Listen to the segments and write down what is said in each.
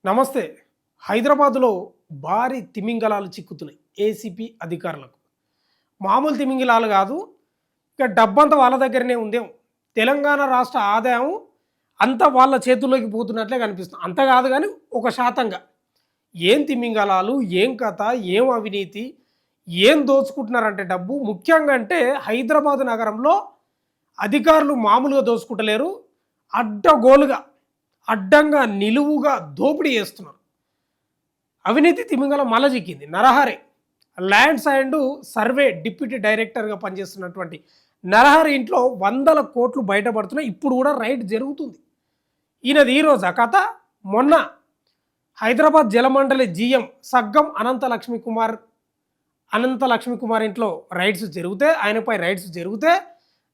నమస్తే. హైదరాబాద్‌లో భారీ తిమింగలాలు చిక్కుతున్నాయి ఏసీపీ అధికారులకు. మామూలు తిమింగలాలు గాదు. ఇక డబ్బంతా వాళ్ళ దగ్గరనే ఉందేమో. తెలంగాణ రాష్ట్ర ఆదాయం అంతా వాళ్ళ చేతుల్లోకి పోతున్నట్లే కనిపిస్తుంది. అంత గాదు గానీ ఒక శాతంగా. ఏం తిమింగలాలు, ఏం కథ, ఏం అవినీతి, ఏం దోచుకుంటున్నారంటే డబ్బు. ముఖ్యంగా అంటే హైదరాబాద్ నగరంలో అధికారులు మామూలుగా దోచుకుంటలేరు. అడ్డగోలుగా, అడ్డంగా, నిలువుగా దోపిడీ చేస్తున్నారు. అవినీతి తిమింగలం మలజిక్కింది. Narahari lands and survey deputy డైరెక్టర్గా పనిచేస్తున్నటువంటి నరహరి ఇంట్లో వందల కోట్లు బయటపడుతున్నాయి. ఇప్పుడు కూడా రైడ్ జరుగుతుంది. ఈయనది ఈరోజు ఆ కథ. మొన్న హైదరాబాద్ జలమండలి జీఎం సగ్గం అనంత లక్ష్మి కుమార్ ఇంట్లో రైడ్స్ జరిగితే, ఆయనపై రైడ్స్ జరిగితే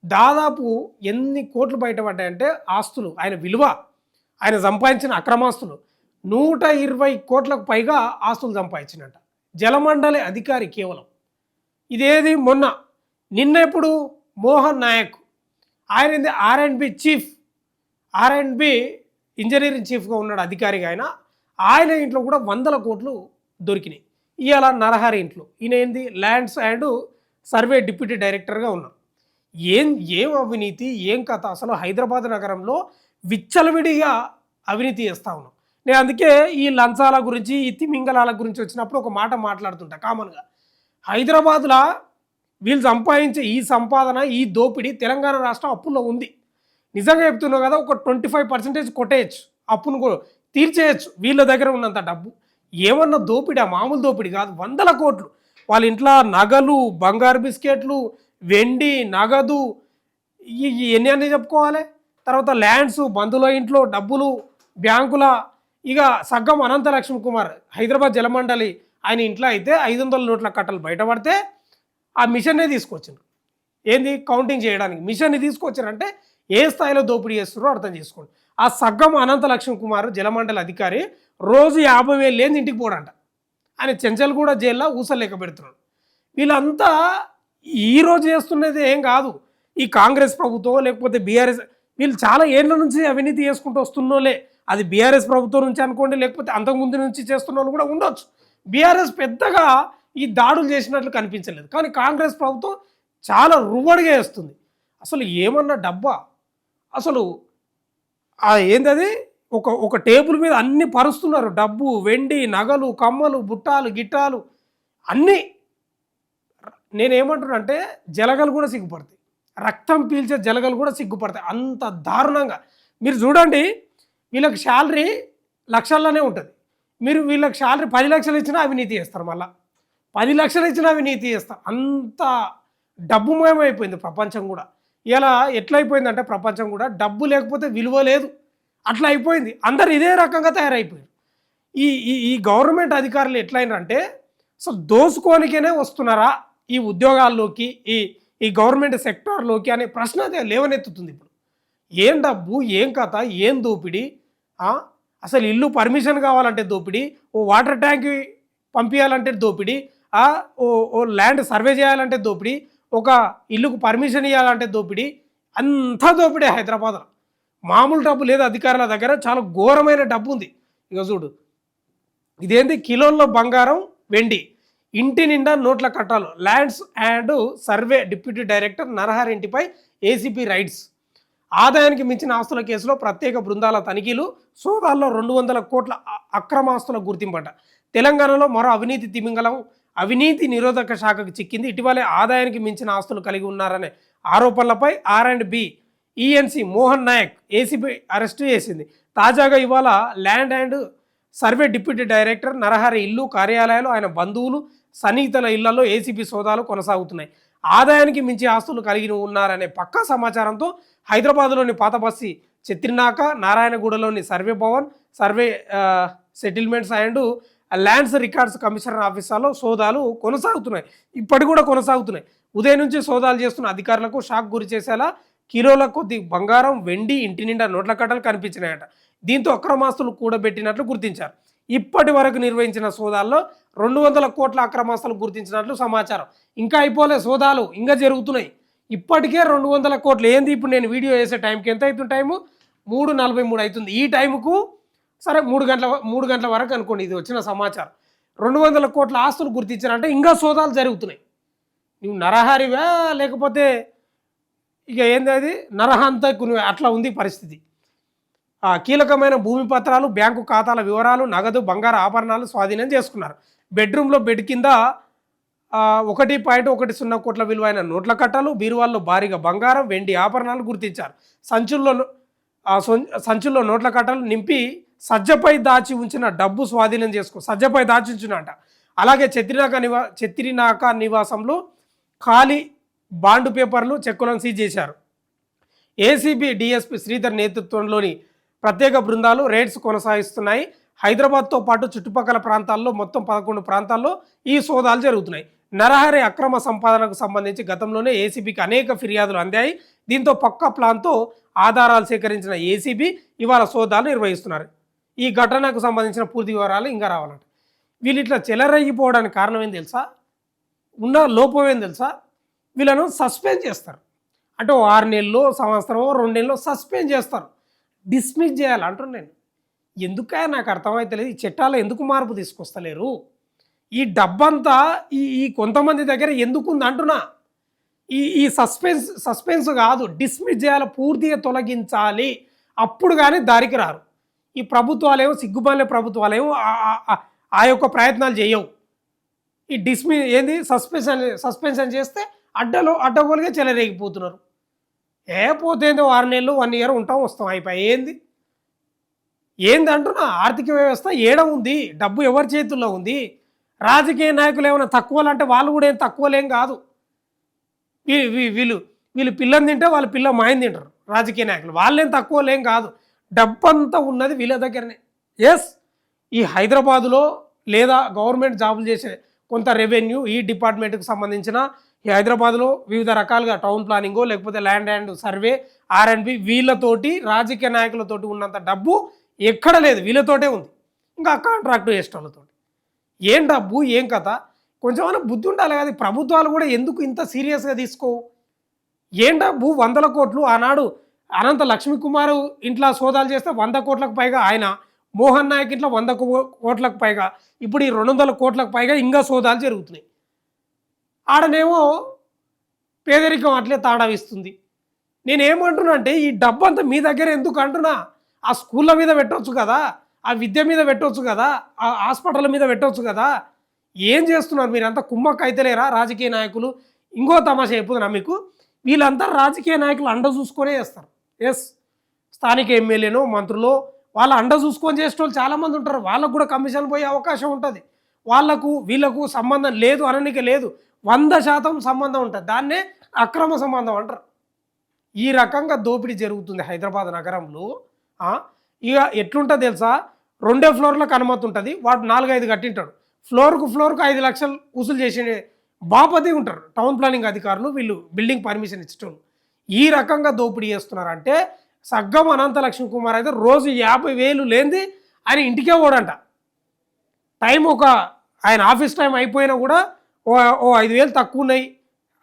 దాదాపు ఎన్ని కోట్లు బయటపడ్డాయంటే ఆస్తులు, ఆయన విలువ, ఆయన సంపాదించిన అక్రమాస్తులు 120 కోట్లకు పైగా ఆస్తులు సంపాదించినట్ట జలమండలి అధికారి కేవలం. ఇదేది నిన్న ఎప్పుడు మోహన్ నాయక్, ఆయన ఆర్ఎండ్బి ఇంజనీరింగ్ చీఫ్గా ఉన్నాడు అధికారిగా. ఆయన ఇంట్లో కూడా వందల కోట్లు దొరికినాయి. ఇవాళ నరహరి ఇంట్లో ఈయన ఏంది ల్యాండ్స్ అండ్ సర్వే డిప్యూటీ డైరెక్టర్గా ఉన్నాడు. ఏం అవినీతి, ఏం కథ. అసలు హైదరాబాద్ నగరంలో విచ్చలవిడిగా అవినీతి చేస్తూ ఉన్నాం. నేను అందుకే ఈ లంచాల గురించి, ఈ తిమింగలాల గురించి వచ్చినప్పుడు ఒక మాట మాట్లాడుతుంటా కామన్గా. హైదరాబాద్లో వీళ్ళు సంపాదించే ఈ సంపాదన, ఈ దోపిడీ తెలంగాణ రాష్ట్రం అప్పుల్లో ఉంది. నిజంగా చెప్తున్నావు కదా, ఒక 25% కొట్టేయచ్చు, అప్పును తీర్చేయచ్చు వీళ్ళ దగ్గర ఉన్నంత డబ్బు. ఏమన్నా దోపిడీ, మామూలు దోపిడీ కాదు. వందల కోట్లు వాళ్ళ ఇంట్లో నగలు, బంగారు బిస్కెట్లు, వెండి, నగదు, ఎన్ని అన్నీ చెప్పుకోవాలి. తర్వాత ల్యాండ్స్, బంధువుల ఇంట్లో డబ్బులు, బ్యాంకుల. ఇక సగ్గం అనంతలక్ష్మి కుమార్ హైదరాబాద్ జలమండలి ఆయన ఇంట్లో అయితే 500 నోట్ల కట్టలు బయటపడితే ఆ మిషన్నే తీసుకొచ్చారు. ఏంది కౌంటింగ్ చేయడానికి మిషన్ని తీసుకొచ్చారంటే ఏ స్థాయిలో దోపిడీ చేస్తున్నారో అర్థం చేసుకోండి. ఆ సగ్గం అనంతలక్ష్మి కుమార్ జలమండలి అధికారి రోజు 50,000 లేని ఇంటికి పోడంట. ఆయన చెంచల్గూడ జైల్లో ఊసలేక పెడుతున్నాడు. వీళ్ళంతా ఈరోజు చేస్తున్నది ఏం కాదు. ఈ కాంగ్రెస్ ప్రభుత్వం లేకపోతే బీఆర్ఎస్, వీళ్ళు చాలా ఏళ్ళ నుంచి అవినీతి చేసుకుంటూ వస్తున్నోలే. అది బీఆర్ఎస్ ప్రభుత్వం నుంచి అనుకోండి, లేకపోతే అంతకుముందు నుంచి చేస్తున్న వాళ్ళు కూడా ఉండొచ్చు. బీఆర్ఎస్ పెద్దగా ఈ దాడులు చేసినట్లు కనిపించలేదు, కానీ కాంగ్రెస్ ప్రభుత్వం చాలా రువ్వడిగా వేస్తుంది. అసలు ఏమన్నా డబ్బా, అసలు ఏంటది, ఒక టేబుల్ మీద అన్ని పరుస్తున్నారు. డబ్బు, వెండి, నగలు, కమ్మలు, బుట్టాలు, గిట్టాలు అన్నీ. నేనేమంటున్నానంటే జలగలు కూడా సిగ్గుపడతాయి, రక్తం పీల్చే జలగలు కూడా సిగ్గుపడతాయి. అంత దారుణంగా మీరు చూడండి. వీళ్ళకి శాలరీ లక్షల్లోనే ఉంటుంది. మీరు వీళ్ళకి శాలరీ 10 లక్షలు ఇచ్చినా అవినీతి చేస్తారు, మళ్ళీ 10 లక్షలు ఇచ్చినా అవినీతి చేస్తారు. అంత డబ్బుమయమైపోయింది ప్రపంచం కూడా. ఇలా ఎట్లయిపోయిందంటే ప్రపంచం కూడా డబ్బు లేకపోతే విలువ లేదు, అట్లా అయిపోయింది. అందరు ఇదే రకంగా తయారైపోయారు. ఈ ఈ ఈ గవర్నమెంట్ అధికారులు ఎట్లయినారంటే అసలు దోసుకోనికేనే వస్తున్నారా ఈ ఉద్యోగాల్లోకి, ఈ గవర్నమెంట్ సెక్టార్లోకి అనే ప్రశ్న లేవనెత్తుతుంది ఇప్పుడు. ఏం డబ్బు, ఏం కథ, ఏం దోపిడీ. అసలు ఇల్లు పర్మిషన్ కావాలంటే దోపిడీ, ఓ వాటర్ ట్యాంక్ పంపించాలంటే దోపిడీ, ఓ ల్యాండ్ సర్వే చేయాలంటే దోపిడీ, ఒక ఇల్లుకు పర్మిషన్ ఇవ్వాలంటే దోపిడీ. అంతా దోపిడీ హైదరాబాద్లో. మామూలు డబ్బు లేదు అధికారుల దగ్గర, చాలా ఘోరమైన డబ్బు ఉంది. ఇక చూడు, ఇదేంటి కిలోల్లో బంగారం, వెండి, ఇంటి నిండా నోట్ల కట్టాలు. Lands and survey deputy director Narahari ఇంటిపై ఏసీపీ రైడ్స్. ఆదాయానికి మించిన ఆస్తుల కేసులో ప్రత్యేక బృందాల తనిఖీలు. సోదాల్లో 200 కోట్ల అక్రమాస్తుల గుర్తింపట. తెలంగాణలో మరో అవినీతి తిమింగలం అవినీతి నిరోధక శాఖకు చిక్కింది. ఇటీవలే ఆదాయానికి మించిన ఆస్తులు కలిగి ఉన్నారనే ఆరోపణలపై R and B ENC Mohan Naik ACB arrest చేసింది. తాజాగా ఇవాళ land and survey deputy director Narahari ఇల్లు, కార్యాలయాలు, ఆయన బంధువులు, సన్నిహితుల ఇళ్లలో ఏసీబీ సోదాలు కొనసాగుతున్నాయి. ఆదాయానికి మించి ఆస్తులు కలిగి ఉన్నారనే పక్కా సమాచారంతో హైదరాబాద్లోని పాతబస్తి, చెత్రినాక, నారాయణగూడలోని survey Bhavan, survey settlements and lands records commissioner ఆఫీసాల్లో సోదాలు కొనసాగుతున్నాయి. ఇప్పటికి కూడా కొనసాగుతున్నాయి. ఉదయం నుంచి సోదాలు చేస్తున్న అధికారులకు షాక్ గురి చేసేలా కిలోల కొద్ది బంగారం, వెండి, ఇంటి నిండా నోట్ల కట్టలు కనిపించినాయట. దీంతో అక్రమాస్తులు కూడబెట్టినట్లు గుర్తించారు. ఇప్పటి వరకు నిర్వహించిన సోదాల్లో 200 కోట్ల అక్రమాస్తులు గుర్తించినట్లు సమాచారం. ఇంకా అయిపోలే సోదాలు, ఇంకా జరుగుతున్నాయి. ఇప్పటికే 200 కోట్లు. ఏంది ఇప్పుడు నేను వీడియో వేసే టైంకి ఎంత అవుతుంది? టైము 3:43 అవుతుంది. ఈ టైంకు సరే 3 గంటల వరకు అనుకోండి ఇది వచ్చిన సమాచారం. 200 కోట్ల ఆస్తులు గుర్తించారంటే ఇంకా సోదాలు జరుగుతున్నాయి. నువ్వు నరహరివా లేకపోతే ఇక ఏంది అది నరహంతకునివా అట్లా ఉంది పరిస్థితి. కీలకమైన భూమి పత్రాలు, బ్యాంకు ఖాతాల వివరాలు, నగదు, బంగారు ఆభరణాలు స్వాధీనం చేసుకున్నారు. బెడ్రూమ్లో బెడ్ కింద 1.10 కోట్ల విలువైన నోట్ల కట్టలు, బీరువాల్లో భారీగా బంగారం, వెండి ఆభరణాలు గుర్తించారు. సంచుల్లో నోట్ల కట్టలు నింపి సజ్జపై దాచి ఉంచిన డబ్బు స్వాధీనం సజ్జపై దాచి ఉంచినట. అలాగే చెత్తిరినాక నివాసంలో ఖాళీ బాండు పేపర్లు, చెక్కులను సీజ్ చేశారు. ఏసీబీ డీఎస్పీ శ్రీధర్ నేతృత్వంలోని ప్రత్యేక బృందాలు రేడ్స్ కొనసాగిస్తున్నాయి. హైదరాబాద్తో పాటు చుట్టుపక్కల ప్రాంతాల్లో మొత్తం 11 ప్రాంతాల్లో ఈ సోదాలు జరుగుతున్నాయి. నరహరి అక్రమ సంపాదనకు సంబంధించి గతంలోనే ఏసీబీకి అనేక ఫిర్యాదులు అందాయి. దీంతో పక్కా ప్లాన్తో ఆధారాలు సేకరించిన ఏసీబీ ఇవాళ సోదాలు నిర్వహిస్తున్నారు. ఈ ఘటనకు సంబంధించిన పూర్తి వివరాలు ఇంకా రావాలంట. వీళ్ళు ఇట్లా చెలరగిపోవడానికి కారణం ఏం తెలుసా? ఉన్న లోపం ఏం తెలుసా? వీళ్ళను సస్పెండ్ చేస్తారు. అంటే 6 నెలలు, సంవత్సరం, 2 నెలలు సస్పెండ్ చేస్తారు. డిస్మిస్ చేయాలి అంటున్నాను నేను. ఎందుకే నాకు అర్థమైతలేదు. ఈ చట్టాలు ఎందుకు మార్పు తీసుకొస్తలేరు? ఈ డబ్బంతా ఈ కొంతమంది దగ్గర ఎందుకుంది అంటున్నా. ఈ సస్పెన్స్ కాదు, డిస్మిస్ చేయాలి, పూర్తిగా తొలగించాలి. అప్పుడు కానీ దారికి రారు. ఈ ప్రభుత్వాలేమో సిగ్గుమాలే ప్రభుత్వాలేమో ఆ యొక్క ప్రయత్నాలు చేయవు. ఈ ఏంది సస్పెన్షన్ చేస్తే అడ్డగోలుగా చెలరేగిపోతున్నారు. పోతేందో 6 నెలలు 1 ఇయర్ ఉంటాం వస్తాం అయిపోయి. ఏంది అంటున్నా. ఆర్థిక వ్యవస్థ ఏడ ఉంది? డబ్బు ఎవరి చేతుల్లో ఉంది? రాజకీయ నాయకులు ఏమైనా తక్కువలు అంటే వాళ్ళు కూడా ఏం తక్కువలేం కాదు. వీళ్ళు పిల్లని తింటే వాళ్ళ పిల్ల మాయం తింటారు రాజకీయ నాయకులు. వాళ్ళేం తక్కువలేం కాదు. డబ్బంతా ఉన్నది వీళ్ళ దగ్గరనే. ఈ హైదరాబాదులో లేదా గవర్నమెంట్ జాబులు చేసే కొంత రెవెన్యూ ఈ డిపార్ట్మెంట్కి సంబంధించిన ఈ హైదరాబాద్లో వివిధ రకాలుగా టౌన్ ప్లానింగో లేకపోతే ల్యాండ్ అండ్ సర్వే R&B వీళ్ళతోటి రాజకీయ నాయకులతోటి ఉన్నంత డబ్బు ఎక్కడ లేదు, వీళ్ళతోటే ఉంది. ఇంకా కాంట్రాక్టు చేసేటోళ్ళతో ఏం డబ్బు ఏం కథ? కొంచెమైనా బుద్ధి ఉండాలి కదా. ప్రభుత్వాలు కూడా ఎందుకు ఇంత సీరియస్గా తీసుకోవు? ఏం డబ్బు 100 కోట్లు. ఆనాడు అనంత లక్ష్మీకుమారు ఇంట్లో సోదాలు చేస్తే 100 కోట్లకు పైగా, ఆయన మోహన్ నాయక్ ఇంట్లో 100 కోట్లకు పైగా, ఇప్పుడు ఈ 200 కోట్లకు పైగా ఇంకా సోదాలు జరుగుతున్నాయి. ఆడనేమో పేదరికం అట్లే తాడవిస్తుంది. నేనేమంటున్నా అంటే ఈ డబ్బు అంతా మీ దగ్గర ఎందుకు అంటున్నా. ఆ స్కూళ్ళ మీద పెట్టవచ్చు కదా, ఆ విద్య మీద పెట్టవచ్చు కదా, ఆ హాస్పిటల్ మీద పెట్టవచ్చు కదా. ఏం చేస్తున్నారు మీరంతా? కుమ్మక్క అయితేలేరా రాజకీయ నాయకులు? ఇంకో తమాషా చెప్పుతున్నా మీకు. వీళ్ళంతా రాజకీయ నాయకులు అండ చూసుకొనే చేస్తారు. స్థానిక ఎమ్మెల్యేనో మంత్రులు వాళ్ళ అండ చూసుకొని చేసేటోళ్ళు చాలామంది ఉంటారు. వాళ్ళకు కూడా కమిషన్ పోయే అవకాశం ఉంటుంది. వీళ్ళకు సంబంధం లేదు అననికి లేదు, 100% సంబంధం ఉంటుంది. దాన్నే అక్రమ సంబంధం అంటారు. ఈ రకంగా దోపిడీ జరుగుతుంది హైదరాబాద్ నగరంలో. ఇక ఎట్లుంటుంది తెలుసా? 2 ఫ్లోర్లకు అనుమతి ఉంటుంది, వాడు 4-5 కట్టింటాడు. ఫ్లోర్కు 5 లక్షలు వసూలు చేసే బాపతి ఉంటారు టౌన్ ప్లానింగ్ అధికారులు, వీళ్ళు బిల్డింగ్ పర్మిషన్ ఇచ్చేటోళ్ళు. ఈ రకంగా దోపిడీ చేస్తున్నారంటే సగ్గం అనంత లక్ష్మీకుమార్ అయితే రోజు 50,000 లేనిది ఆయన ఇంటికే పోడంట. టైం ఆయన ఆఫీస్ టైం అయిపోయినా కూడా ఓ 5,000 తక్కువ ఉన్నాయి,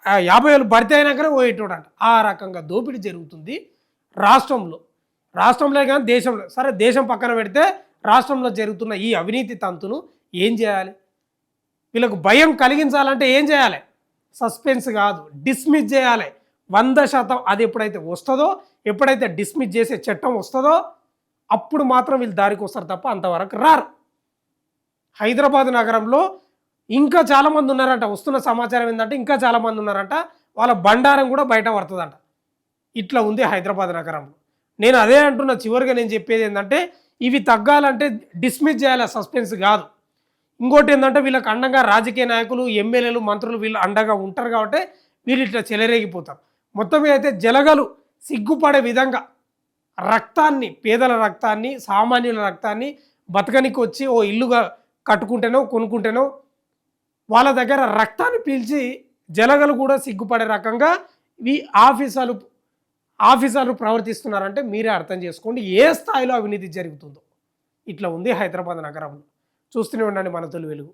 50,000 భర్తీ అయినాకనే పోయేటోడంట. ఆ రకంగా దోపిడీ జరుగుతుంది రాష్ట్రంలో కానీ దేశంలో. సరే దేశం పక్కన పెడితే రాష్ట్రంలో జరుగుతున్న ఈ అవినీతి తంతును ఏం చేయాలి? వీళ్ళకు భయం కలిగించాలంటే ఏం చేయాలి? సస్పెన్స్ కాదు, డిస్మిస్ చేయాలి 100%. అది ఎప్పుడైతే డిస్మిస్ చేసే చట్టం వస్తుందో అప్పుడు మాత్రం వీళ్ళు దారికి వస్తారు తప్ప అంతవరకు రారు. హైదరాబాద్ నగరంలో ఇంకా చాలామంది ఉన్నారంట. వస్తున్న సమాచారం ఏంటంటే ఇంకా చాలామంది ఉన్నారంట. వాళ్ళ బండారం కూడా బయట పడుతుందంట. ఇట్లా ఉంది హైదరాబాద్ నగరంలో. నేను అదే అంటున్నా. చివరిగా నేను చెప్పేది ఏంటంటే ఇవి తగ్గాలంటే డిస్మిస్ చేయాలి, సస్పెన్స్ కాదు. ఇంకోటి ఏంటంటే వీళ్ళకి అండగా రాజకీయ నాయకులు, ఎమ్మెల్యేలు, మంత్రులు వీళ్ళు అండగా ఉంటారు కాబట్టి వీళ్ళు ఇట్లా చెలరేగిపోతారు. మొత్తం మీద అయితే జలగలు సిగ్గుపడే విధంగా పేదల రక్తాన్ని, సామాన్యుల రక్తాన్ని బతకనికి వచ్చి ఓ ఇల్లుగా కట్టుకుంటేనో కొనుక్కుంటేనో వాళ్ళ దగ్గర రక్తాన్ని పీల్చి జలగలు కూడా సిగ్గుపడే రకంగా ఈ ఆఫీసర్లు ప్రవర్తిస్తున్నారంటే మీరే అర్థం చేసుకోండి ఏ స్థాయిలో అవినీతి జరుగుతుందో. ఇట్లా ఉంది హైదరాబాద్ నగరంలో. చూస్తూనే ఉండండి మన తొలి వెలుగు.